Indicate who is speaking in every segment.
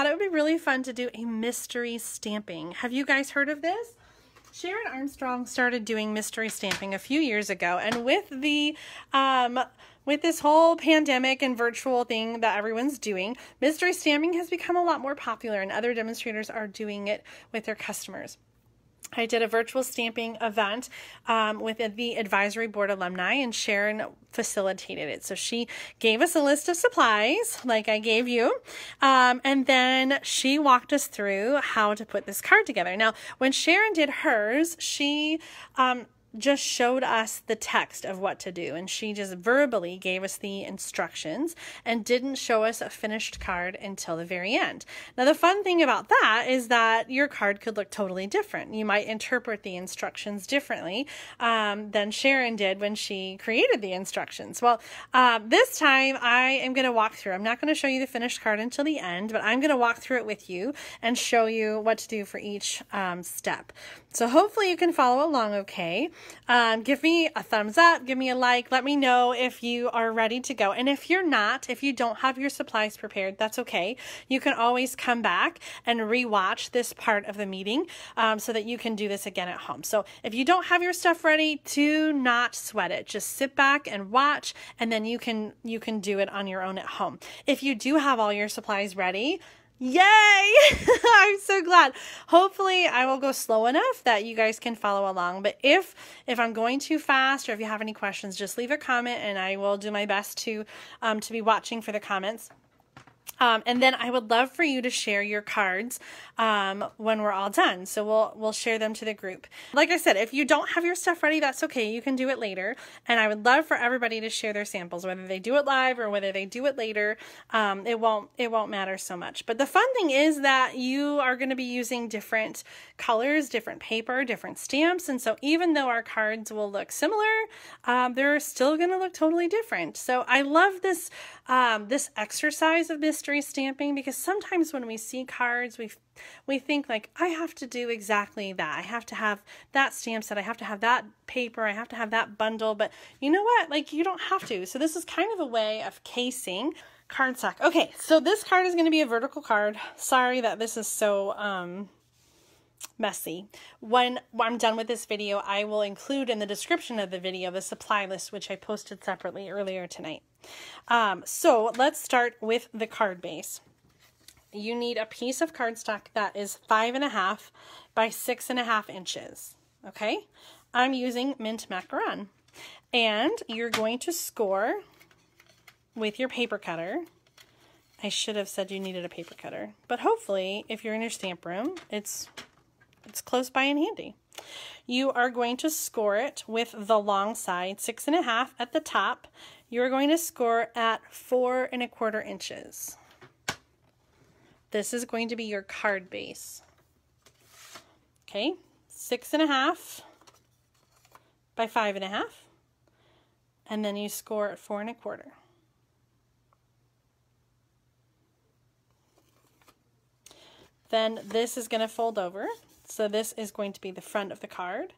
Speaker 1: it would be really fun to do a mystery stamping. Have you guys heard of this? Sharon Armstrong started doing mystery stamping a few years ago, and with the with this whole pandemic and virtual thing that everyone's doing, mystery stamping has become a lot more popular, and other demonstrators are doing it with their customers. I did a virtual stamping event with the advisory board alumni, and Sharon facilitated it. So she gave us a list of supplies like I gave you, and then she walked us through how to put this card together. Now, when Sharon did hers, she just showed us the text of what to do, and she just verbally gave us the instructions and didn't show us a finished card until the very end. Now, the fun thing about that is that your card could look totally different. You might interpret the instructions differently than Sharon did when she created the instructions. Well, this time I am going to walk through. I'm not going to show you the finished card until the end, but I'm going to walk through it with you and show you what to do for each step. So hopefully you can follow along okay. Give me a thumbs up, give me a like, let me know if you are ready to go. And if you're not, if you don't have your supplies prepared, that's okay. You can always come back and rewatch this part of the meeting so that you can do this again at home. So if you don't have your stuff ready, do not sweat it. Just sit back and watch, and then you can do it on your own at home. If you do have all your supplies ready, yay! I'm so glad. Hopefully I will go slow enough that you guys can follow along. But if I'm going too fast, or if you have any questions, just leave a comment and I will do my best to be watching for the comments. And then I would love for you to share your cards when we're all done. So we'll share them to the group. Like I said, if you don't have your stuff ready, that's okay. You can do it later. And I would love for everybody to share their samples, whether they do it live or whether they do it later. It won't matter so much. But the fun thing is that you are going to be using different colors, different paper, different stamps. And so even though our cards will look similar, they're still going to look totally different. So I love this this exercise of mystery stamping, because sometimes when we see cards, we think like, I have to do exactly that. I have to have that stamp set. I have to have that paper. I have to have that bundle. But you know what? Like, you don't have to. So this is kind of a way of casing cardstock. Okay, so this card is going to be a vertical card. Sorry that this is so messy. When I'm done with this video, I will include in the description of the video the supply list, which I posted separately earlier tonight. So let's start with the card base. You need a piece of cardstock that is 5.5 by 6.5 inches. Okay, I'm using mint macaron, and you're going to score with your paper cutter. I should have said you needed a paper cutter, but hopefully if you're in your stamp room, it's close by and handy. You are going to score it with the long side, 6.5 at the top. You're going to score at 4 1/4 inches. This is going to be your card base. Okay, 6.5 by 5.5, and then you score at 4 1/4. Then this is going to fold over. So this is going to be the front of the card,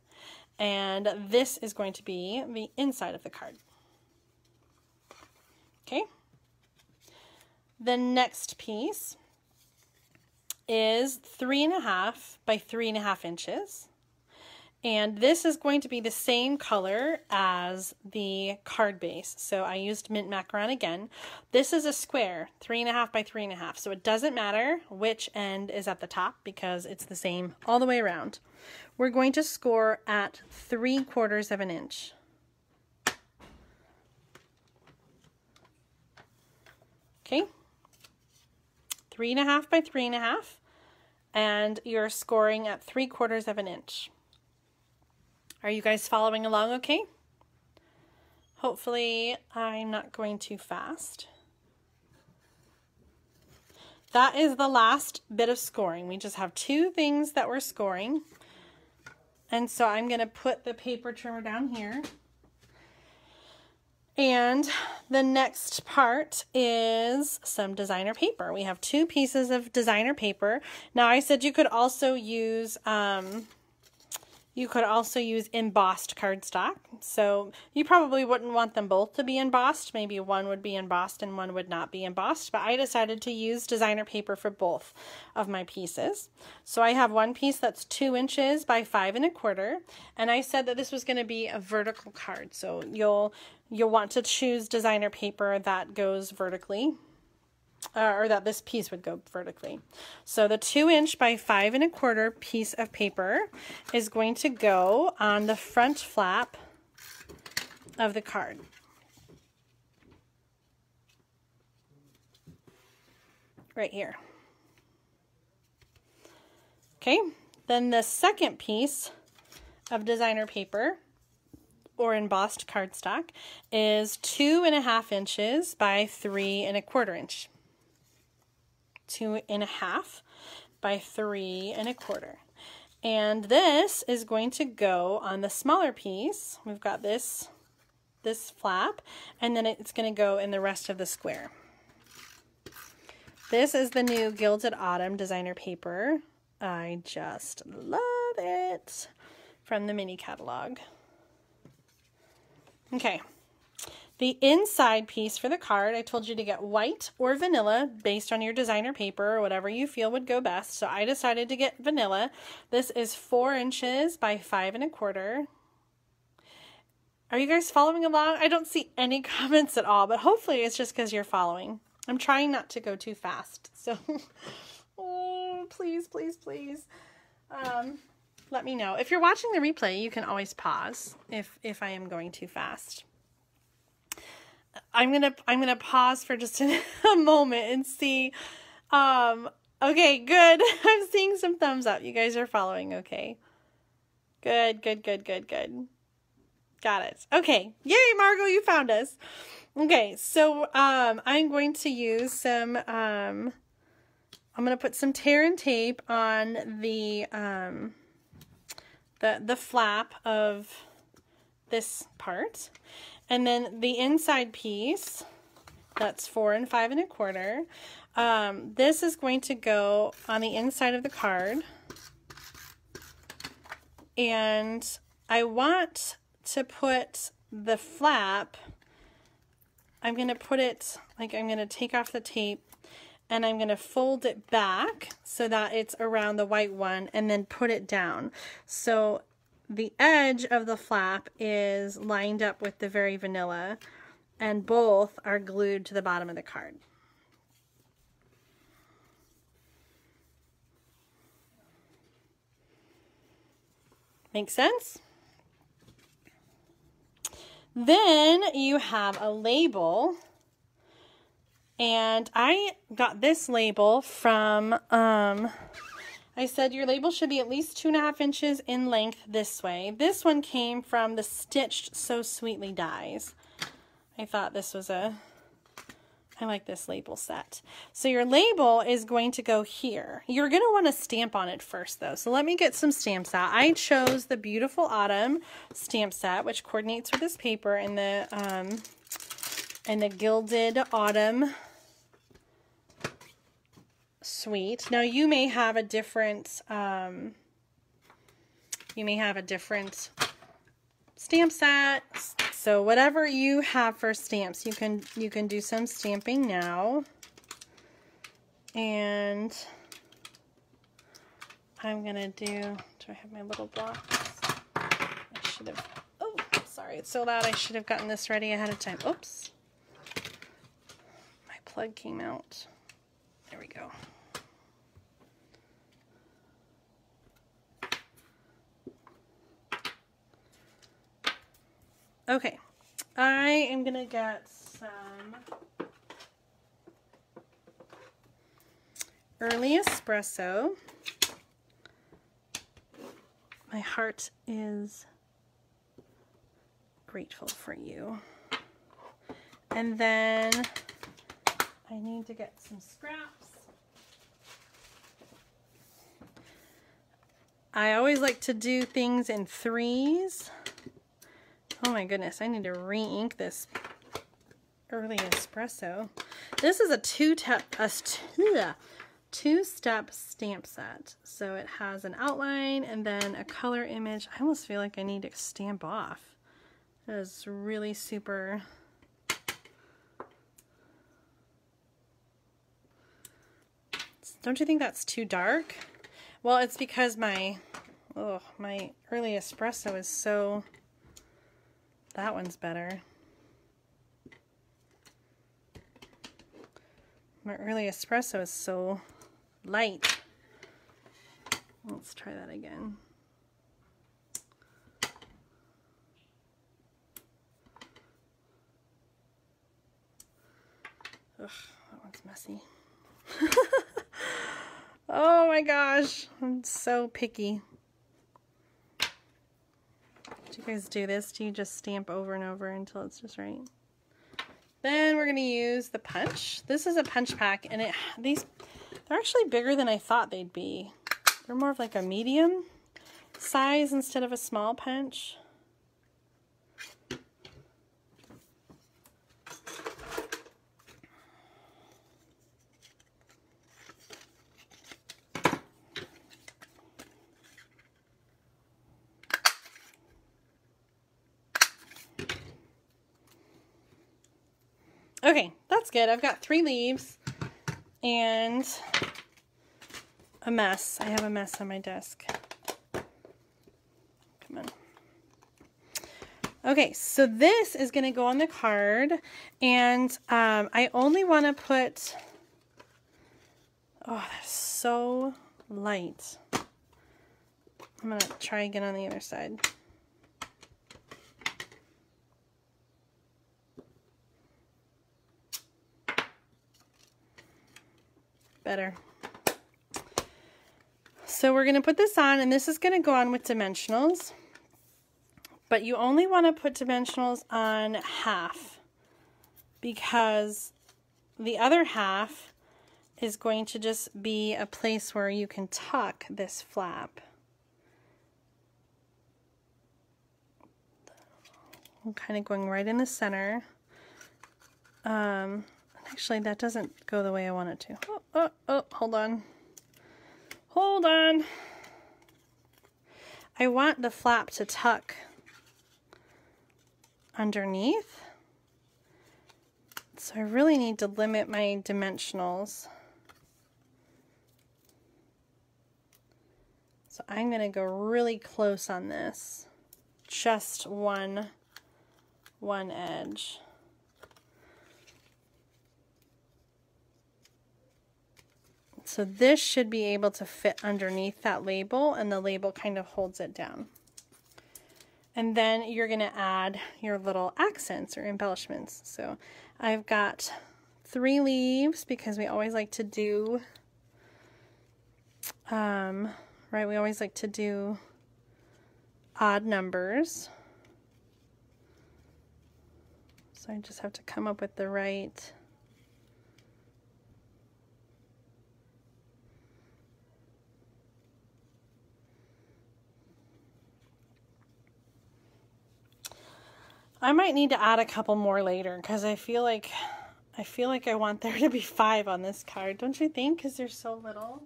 Speaker 1: and this is going to be the inside of the card. Okay. The next piece is 3.5 by 3.5 inches. And this is going to be the same color as the card base. So I used mint macaron again. This is a square, 3.5 by 3.5. So it doesn't matter which end is at the top because it's the same all the way around. We're going to score at 3/4 inch. Okay, 3.5 by 3.5, and you're scoring at 3/4 inch. Are you guys following along okay? Hopefully I'm not going too fast. That is the last bit of scoring. We just have 2 things that we're scoring. And so I'm going to put the paper trimmer down here. And the next part is some designer paper. We have 2 pieces of designer paper. Now I said you could also use You could also use embossed cardstock. So you probably wouldn't want them both to be embossed. Maybe one would be embossed and one would not be embossed. But I decided to use designer paper for both of my pieces. So I have one piece that's 2 inches by 5 1/4. And I said that this was going to be a vertical card. So you'll want to choose designer paper that goes vertically. Or that this piece would go vertically. So the 2 inch by 5 1/4 piece of paper is going to go on the front flap of the card. Right here. Okay, then the second piece of designer paper or embossed cardstock is 2.5 inches by 3 1/4 inch. 2.5 by 3 1/4. And this is going to go on the smaller piece. We've got this flap, and then it's going to go in the rest of the square. This is the new Gilded Autumn designer paper. I just love it, from the mini catalog. Okay. The inside piece for the card, I told you to get white or vanilla based on your designer paper or whatever you feel would go best. So I decided to get vanilla. This is 4 inches by 5 1/4. Are you guys following along? I don't see any comments at all, but hopefully it's just because you're following. I'm trying not to go too fast. So, oh, please, please, please. Let me know. If you're watching the replay, you can always pause if I am going too fast. I'm gonna pause for just a moment and see. Okay, good. I'm seeing some thumbs up. You guys are following. Okay. Good. Got it. Okay. Yay, Margot, you found us. Okay, so I'm going to use some. I'm gonna put some tear and tape on the flap of this part. And then the inside piece, that's 4 and 5 1/4. This is going to go on the inside of the card. And I want to put the flap, I'm going to put it, like I'm going to take off the tape and I'm going to fold it back so that it's around the white one and then put it down. So the edge of the flap is lined up with the very vanilla, and both are glued to the bottom of the card. Make sense? Then you have a label, and I got this label from, I said your label should be at least 2.5 inches in length this way. This one came from the Stitched So Sweetly dies. I thought this was I like this label set. So your label is going to go here. You're going to want to stamp on it first though. So let me get some stamps out. I chose the Beautiful Autumn stamp set, which coordinates with this paper, and the Gilded Autumn suite. Now you may have a different stamp set. So whatever you have for stamps, you can do some stamping now. And I'm gonna do I have my little blocks? I should have, oh, sorry, it's so loud. I should have gotten this ready ahead of time. Oops. My plug came out. There we go. Okay, I am gonna get some early espresso. My heart is grateful for you. And then I need to get some scraps. I always like to do things in threes. Oh my goodness, I need to re-ink this early espresso. This is a 2-step stamp set. So it has an outline and then a color image. I almost feel like I need to stamp off. It is really super. Don't you think that's too dark? Well, it's because my early espresso is so, that one's better. My early espresso is so light. Let's try that again. Ugh, that one's messy. Oh my gosh, I'm so picky. Do you guys do this? Do you just stamp over and over until it's just right? Then we're going to use the punch. This is a punch pack, and they're actually bigger than I thought they'd be. They're more of like a medium size instead of a small punch. Okay, that's good. I've got 3 leaves and a mess. I have a mess on my desk. Come on. Okay, so this is going to go on the card, and I only want to put, oh, that's so light. I'm going to try again on the other side. Better. So we're going to put this on, and this is going to go on with dimensionals, but you only want to put dimensionals on half because the other half is going to just be a place where you can tuck this flap. I'm kind of going right in the center. Actually, that doesn't go the way I want it to. Oh, hold on. Hold on. I want the flap to tuck underneath. So I really need to limit my dimensionals. So I'm going to go really close on this. Just one edge. So this should be able to fit underneath that label, and the label kind of holds it down. And then you're going to add your little accents or embellishments. So I've got 3 leaves because we always like to do, right, we always like to do odd numbers. So I just have to come up with the right I might need to add a couple more later because I feel like I want there to be 5 on this card. Don't you think? Because there's so little.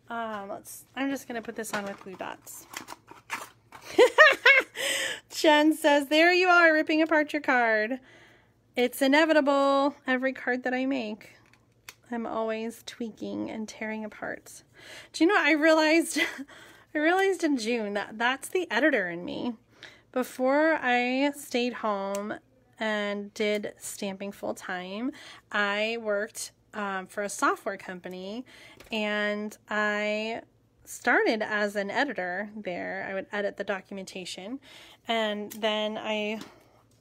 Speaker 1: I'm just gonna put this on with glue dots. Jen says, "There you are, ripping apart your card. It's inevitable. Every card that I make, I'm always tweaking and tearing apart." Do you know? I realized in June that that's the editor in me. Before I stayed home and did stamping full time, I worked for a software company, and I started as an editor there. I would edit the documentation, and then I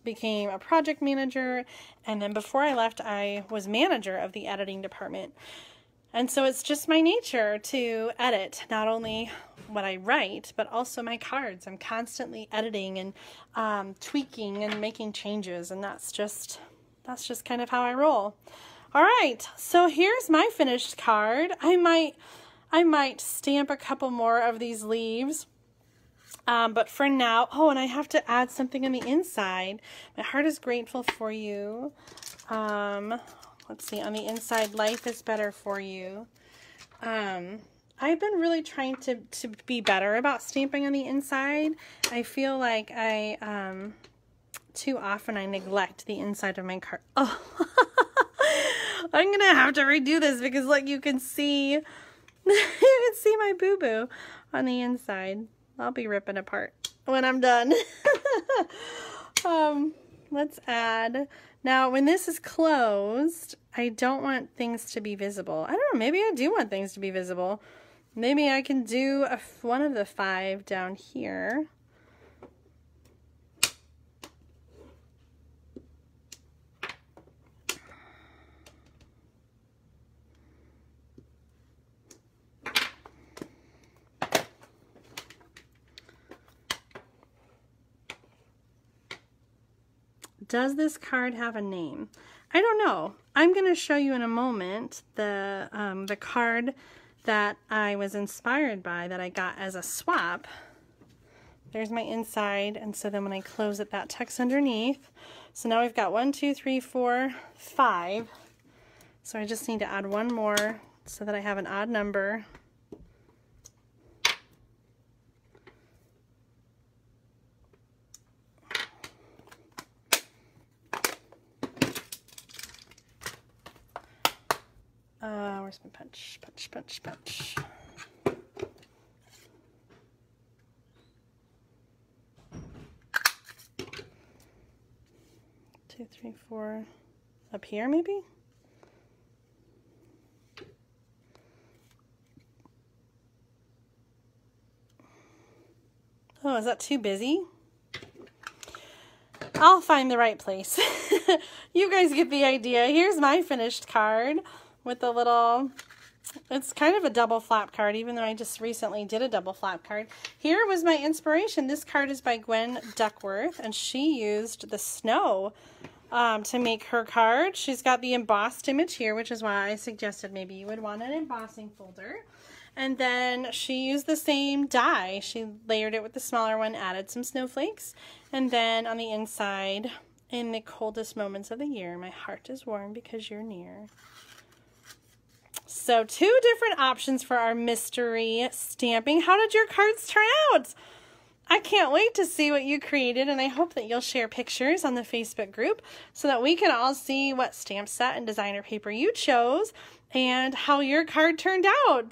Speaker 1: became a project manager, and then before I left, I was manager of the editing department. And so it's just my nature to edit not only what I write, but also my cards. I'm constantly editing and tweaking and making changes, and that's just kind of how I roll. All right, so here's my finished card. I might stamp a couple more of these leaves, but for now, oh, and I have to add something on the inside. My heart is grateful for you. Let's see, on the inside, life is better for you. I've been really trying to be better about stamping on the inside. I feel like too often I neglect the inside of my card. Oh, I'm gonna have to redo this because like you can see, you can see my boo-boo on the inside. I'll be ripping apart when I'm done. Let's add. Now, when this is closed, I don't want things to be visible. I don't know, maybe I do want things to be visible. Maybe I can do one of the 5 down here. Does this card have a name? I don't know. I'm going to show you in a moment the card that I was inspired by that I got as a swap. There's my inside, and so then when I close it, that tucks underneath. So now we've got 1, 2, 3, 4, 5. So I just need to add one more so that I have an odd number. Where's my punch? Punch, punch, punch. Two, 3, 4. Up here, maybe? Oh, is that too busy? I'll find the right place. You guys get the idea. Here's my finished card with the little, it's kind of a double flap card, even though I just recently did a double flap card. Here was my inspiration. This card is by Gwen Duckworth, and she used the snow to make her card. She's got the embossed image here, which is why I suggested maybe you would want an embossing folder. And then she used the same die. She layered it with the smaller one, added some snowflakes, and then on the inside, in the coldest moments of the year, my heart is warm because you're near. So 2 different options for our mystery stamping. How did your cards turn out? I can't wait to see what you created, and I hope that you'll share pictures on the Facebook group so that we can all see what stamp set and designer paper you chose and how your card turned out.